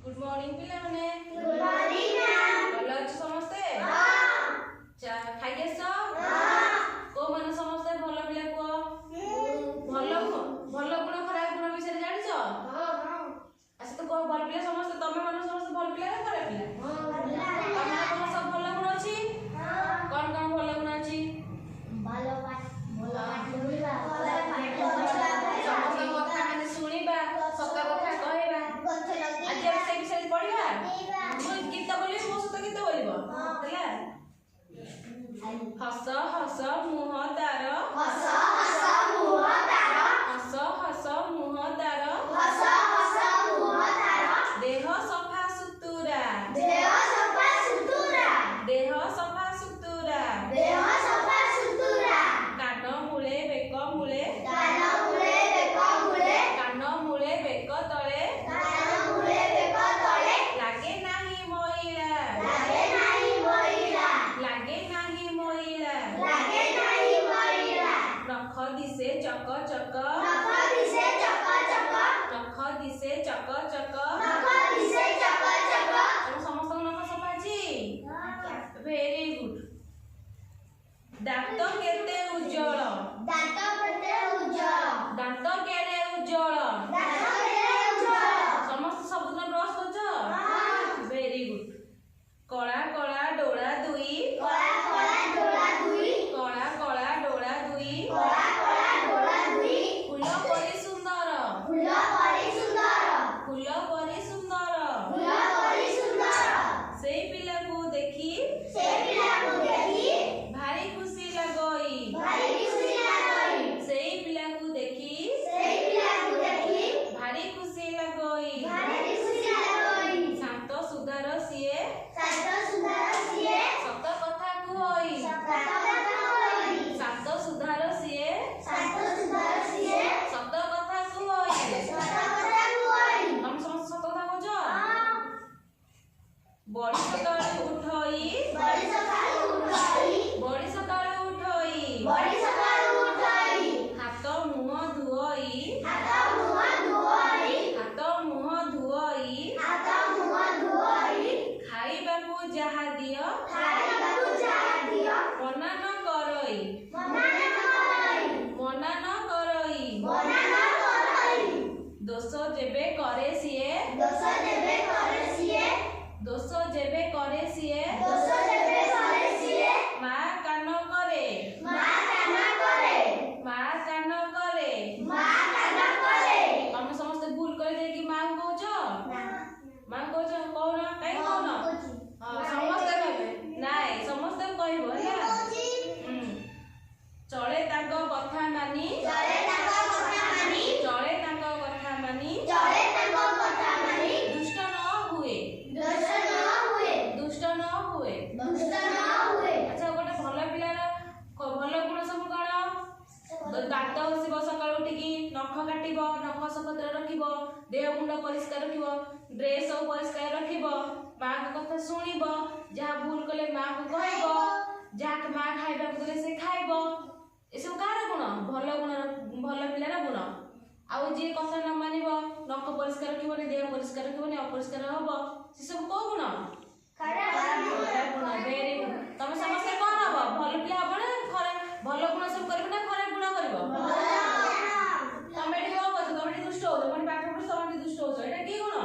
Good morning पिला माने। Good morning ma'am. भलो अछि समस्ते? हां। चा खाइ गेस? हां। को माने समस्ते भलो पिला को? भलो गुण खराब गुण विषय जानि छ? हां हां। अच्छा तो को भल पिला समस्ते तमे माने समस्ते भल पिला ना खराब पिला? हां भल तमे तम सब भलो गुण अछि? हां। कोन भलो गुण अछि? भलो पाठ बोलिबा समस्त କଥା माने सुनिबा सत कथा कहैबा आज हम से विषय पढिबा मो गीत बोलिबो मो सत गीत बोलिबो ହେଲା हस हस मुह तार हस हस मुह तार हस हस मुह तार हस हस मुह तार देह सफा सुतुरा देह सफा सुतुरा देह सफा सुतुरा देह सफा सुतुरा कान मुळे बेक मुळे कान मुळे बेक मुळे कान मुळे बेक तळे कान मुळे बेक तळे लागे नाही मोइला लागे नाही मोइला लागे नाही मोइला लागे नाही मोइला नख दिसे चक चक नख दिसे चक चक नख दिसे चक चक नख दिसे चक चक समस्त नख सफा अछि वेरी गुड दांत केते उज्जवल दांत केते उज्जवल दांत केते उज्जवल दांत केते उज्जवल समस्त सबदिन ब्रश करछ हां वेरी गुड कळा कळा डोळा दुई कळा कळा डोळा दुई कळा कळा डोळा दुई कळा कळा डोळा दुई फूल परी सुंदर फूल परी सुंदर फूल परी सुंदर फूल परी सुंदर सेई पिला को देखी से पिला को देखी भारी खुशी लगई भारी खुशी लागई सेई पिला को देखी से पिला को देखी भारी खुशी लगई भारी खुशी लागई शांत सुधार सिए शांत सुंदर सिए सत कथा कुहई सत कथा होई शांत सुधार सिए शांत सुंदर सिए सत कथा कुहई सत कथा होई हम समस्त सत कथा कहछ हां बड़ी सकाळी उठई बड़ी सकाळी उठई बड़ी सकाळी उठई बड़ी सकाळी उठई हाथ मुह धुई हाथ मुह धोई हाथ मुह धुई हाथ मुह धोई खाइबाकू जाहा दियो खाइबाकू जाहा दियो मना न करई मना न करई मना न करई मना न करई दोष जेबे करे सिए दोष देबे करे सिए दोष जेबे करे सिए दोष देबे करे सिए माँ कान करे मां कान करे माँ कान करे मां कान करे तमे समस्त भूल करे जे कि माँ कहछ माँ कहछ कोन काई कोन हां समस्त कहबे नाइ समस्त कहबो ହେଲା चले ताको कथा मानी चले ताको कथा मानी चले ताको कथा मानी चले ताको कथा मानी दुष्ट न हुए दोष न हुए दुष्ट न हुए दुष्ट न हुए अच्छा गोटे भल पिलार भल गुण सब कौन दांत घषिब सकाळु उठिकी नख काटिब नख सफा रखिब देह मुंड परिष्कार रखिब ड्रेस सब परिष्कार रखिब माँ को कथा सुनिब जहाँ भूल कले माँ को कहब जहाँ माँ खाइबा देले से खाइब ए सब कार गुण भल गुण भल पिलार गुण आउ जे कथा न मानिब नख परिष्कार रखिबनी देह परिष्कार रखिबनी अपरिष्कार हब से सब को गुण खराब गुण वेरी गुड तमे समस्त कोन हब भल पिला हब ना खराब भल गुण सब करबे ना खराब गुण करब तमे ठीक हब तमे दुष्ट हो तमे पाठ पढ तमे दुष्ट हो एटा की गुण